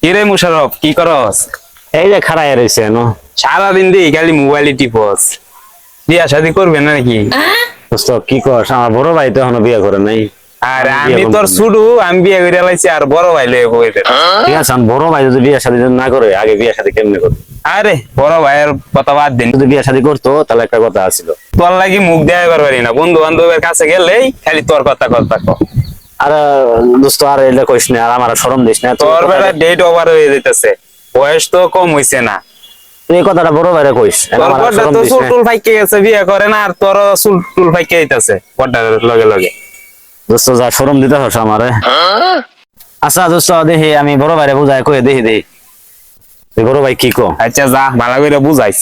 কিরে মুশারফ কি করস? এই যে খাড়াই রয়েছে সারাদিন দিয়ে খালি মোবাইলে টিপস। বিয়া শাদি করবে না নাকি? দোস্ত কি করছ? আমার বড় ভাই তো এখনো বিয়ে করে নাই। আর আমি তোর শুরু আমি বিয়ে করে লাইছি আর বড় ভাই লয়ে বইতে। ঠিক আছে, আমার বড় ভাই যদি বিয়ে শাদী না করে আগে বিয়ে শাদী কেমনে করবে? আরে বড় ভাইয়ের কথা বাদ দিন, যদি বিয়ে শাদী করতো তাহলে একটা কথা আছিল। তোর লাগি মুখ দেখাইবার পারি না, বন্ধু বান্ধবের কাছে গেলেই খালি তোর কথা কথা ক। আর দোস্ত আর এটা কইস না, আর আমার শরম দিস না। তোর বেলা ডেট ওভার হয়ে যাইতেছে, বয়স তো কম হইছে না। তুই এই কথাটা বড় ভাইরে কইস। তোর বড়টা তো চুল ফাইকে গেছে, বিয়ে করে না, আর তোর চুল ফাইকে যাইতেছে বড়টার লগে লগে। দোস্ত যা শরম দিতে হস আমারে। আচ্ছা দোস্ত দেখি আমি বড় ভাইরে বুঝাই কই দেখি তুই বড় ভাই কি কো। আচ্ছা যা ভালো করে বুঝাইস,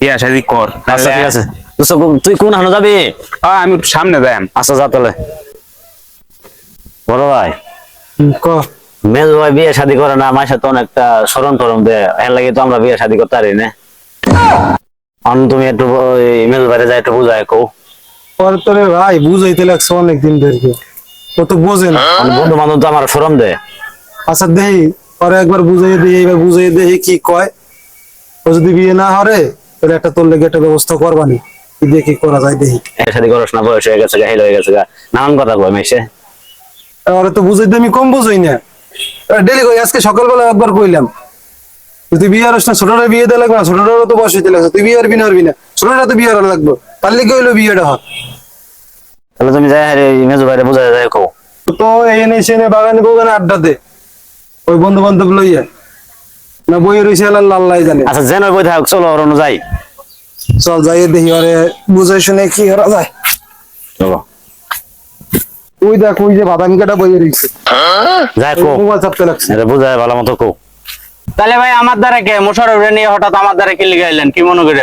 বিয়া শাদি কর। আচ্ছা ঠিক আছে দোস্ত, তুই কোন হানো যাবি? আমি একটু সামনে যাই। আচ্ছা যা তাহলে। বড় ভাই ক মেজ ভাই বিয়ে শাদী করে না, আমার সাথে অনেকটা শরম টরম দেয়, এর লাগে তো আমরা বিয়ে শাদী করতে পারি না। তুমি একটু মেজ ভাইরে যাই একটু বুঝাই কো। ওর তোরে ভাই বুঝাইতে লাগছে অনেকদিন ধরে, ও তো বোঝে না। বন্ধু বান্ধব তো আমার শরম দেয়। আচ্ছা দেখি পরে একবার বুঝাইয়ে দিই, এইবার বুঝাইয়ে দেখি কি কয়। ও যদি বিয়ে না হরে তাহলে একটা তোর লেগে একটা ব্যবস্থা করবানি, কি দিয়ে কি করা যায় দেখি। বিয়ে শাদী করস না, বয়স হয়ে গেছে, গাহিল হয়ে গেছে, নানান কথা কয় মেশে। ওরে তো বুঝাইতে আমি কম বুঝাই না, ডেলি কই। আজকে সকালবেলা একবার কইলাম তুই বিয়ে হরস না, ছোটরা বিয়ে দেওয়া লাগবে না, ছোটরাও তো বয়স হইতে লাগছে, তুই বিয়ে হরবি না হরবি না, ছোটরা তো বিয়ে হওয়া লাগবে, তার লেগে হইলো বিয়েটা হয়। তাহলে তুমি যাই মেজ ভাইরে বুঝাই যায় কো। তো এই এনে সে বাগানে বাগানে আড্ডা দে ওই বন্ধু বান্ধব লইয়া, না বই রয়েছে আল্লাহ জানে। আচ্ছা যেন বই থাক, চলো ওর যাই। চল যাই দেখি ওরে বুঝাই শুনে কি করা যায়। চলো ওই দেখ ওই যে বাদাম কাটা বই রয়েছে, যাই কো, মোবাইল চাপতে লাগছে। বুঝাই ভালো মতো কো। তাহলে ভাই আমার দ্বারা কে মোশারফ নিয়ে হঠাৎ আমার দ্বারা কি লিগাইলেন, কি মনে করে?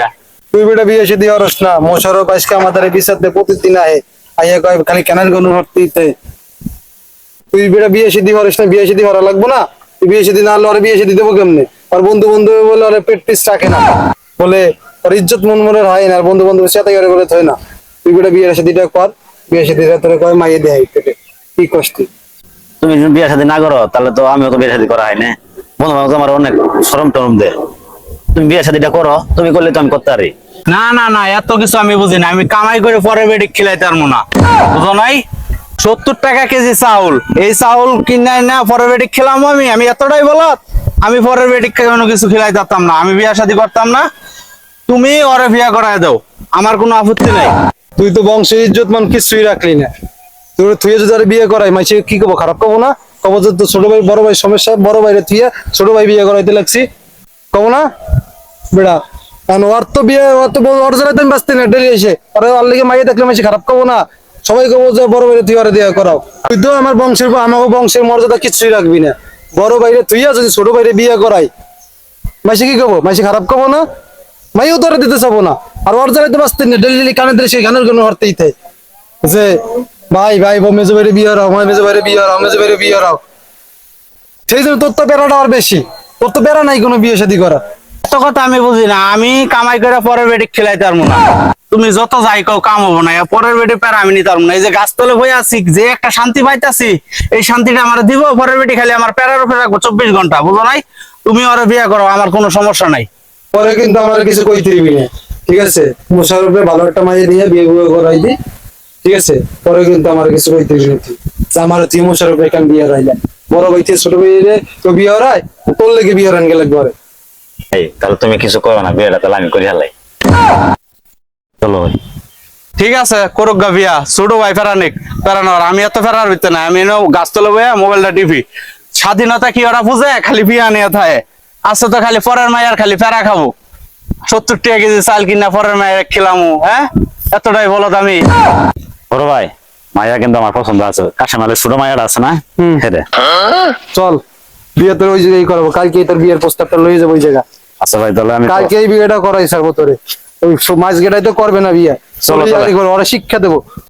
তুই বেটা বিয়ে শাদী হরস না, মোশারফ আজকে আমাদের বিচারতে প্রতিদিন আহে, আইয়া কয় খালি কেনার গনু হরতিতে। তুই বেটা বিয়ে শাদী হরস না, বিয়ে শাদী হরা লাগবো না। তুই বিয়ে শাদী না হলে ওরে বিয়ে শাদী দেবো কেমনে? আর বন্ধু বন্ধু বলে ওরে পেট পিস রাখে না, বলে ওর ইজ্জত মন মনের হয় না, আর বন্ধু বান্ধবের সাথে ওরে বলে থয় না। তুই বেটা বিয়ে শাদীটা কর, বিয়ে শাদীটা তোরে কয় মাইয়ে দেয় পেটে, কি কষ্ট। তুমি যদি বিয়ে শাদী না করো তাহলে তো আমিও তো বিয়ে শাদী করা হয় না। বন্ধু বান্ধব আমার অনেক শরম টরম দেয়। তুমি বিয়ে শাদীটা করো, তুমি করলে তো আমি করতে পারি। না না না, এত কিছু আমি বুঝি না, আমি কামাই করে পরে বেডি খিলাইতে পারবো না, বুঝো নাই? 70 টাকা কেজি চাউল, এই চাউল কিনে না পরে বেডি খেলাম আমি এতটাই বলত, আমি পরের বেডি কোনো কিছু খিলাইতে পারতাম না, আমি বিয়া শাদী করতাম না। তুমি ওরে বিয়া করায় দাও, আমার কোনো আপত্তি নাই। তুই তো বংশের ইজ্জত মান কিছুই রাখলি না। তুই তুই যদি আরে বিয়ে করাই মাইছে কি কব, খারাপ কব না? কব যে তো ছোট ভাই বড় ভাই সমস্যা, বড় ভাইরে তুই ছোট ভাই বিয়ে করাইতে লাগছি, কব না বেড়া? কারণ ওর তো বিয়ে, ওর তো ওর জায়গায় তুমি বাঁচতে না, ডেলি এসে ওরে ওর লেগে মাইয়ে দেখলে মাইছে খারাপ কব না? সবাই কব যে বড় ভাইরে তুই ওরে বিয়ে করাও। তুই তো আমার বংশের, আমাকে বংশের মর্যাদা কিছুই রাখবি না। বড় ভাইরে তুই যদি ছোট ভাইরে বিয়ে করাই মাইছে কি কব? মাইছে খারাপ কব না? মাইও তোরে দিতে চাবো না। আর ওর জায়গায় তো বাঁচতে না, ডেলি কানে ধরে সেই গানের জন্য হরতেই থাকে যে ভাই ভাই মেজো ভাইরে বিয়ে হরাও, মেজো ভাইরে বিয়ে হরাও, মেজো ভাইরে বিয়ে হরাও। সেই জন্য তোর তো বেড়াটা আর বেশি, তোর তো বেড়া নাই কোনো বিয়ে শাদী করা। এত কথা আমি বুঝি না, আমি কামাই করে পরের বেডি খিলাইতে পারবো না। তুমি যত যাই কাও কাম হবো না, পরের বেডি প্যারা আমি নিতে পারবো না। এই যে গাছতলে বই আছি, যে একটা শান্তি পাইতাছি, এই শান্তিটা আমার দিব, পরের বেডি খালি আমার প্যারার উপরে রাখবো 24 ঘন্টা, বুঝো নাই? তুমি ওরে বিয়ে করো, আমার কোনো সমস্যা নাই। পরে কিন্তু আমার কিছু কইতে দিবি না, ঠিক আছে? মোশারফে ভালো একটা মাইয়ে দিয়ে বিয়ে বিয়ে করাই দি, ঠিক আছে? পরে কিন্তু আমার কিছু কইতে দিবি না, তুই আমার তুই মোশারফে এখান বিয়ে রাইলেন, বড় ভাই ছোট ভাইরে তো বিয়ে হরাই, তোর লেগে বিয়ে রান গেলে ঘরে। এই তাহলে তুমি কিছু করো না, বিয়েটা তাহলে আমি করি হালাই। চলো ভাই। ঠিক আছে করুক গা বিয়া, ছোট ভাই ফেরানিক ফেরানোর, আমি এত ফেরার হইতে না। আমি গাছতলে বইয়া মোবাইলটা টিভি, স্বাধীনতা কি ওরা বুঝে? খালি বিয়া নিয়ে থাকে, আসছে তো খালি পরের মায়ের খালি ফেরা খাবো। 70 টাকা কেজি চাল কিনা পরের মায়ের খেলামু, হ্যাঁ? এতটাই বলত আমি। বড় ভাই মায়া কিন্তু আমার পছন্দ আছে, কাশেমালের ছোট মায়াটা আছে না, হেরে। চল বিয়ে তোর ওই জায়গায় করবো, কালকে তোর বিয়ের প্রস্তাবটা লয়ে যাবো ওই জায়গা। আচ্ছা ভাই তাহলে আমি কালকে এই বিয়েটা করাই ছাড়বো তোরে, ওই মাছ গেটাই তো করবে না বিয়ে। চলো ওরা শিক্ষা দেবো।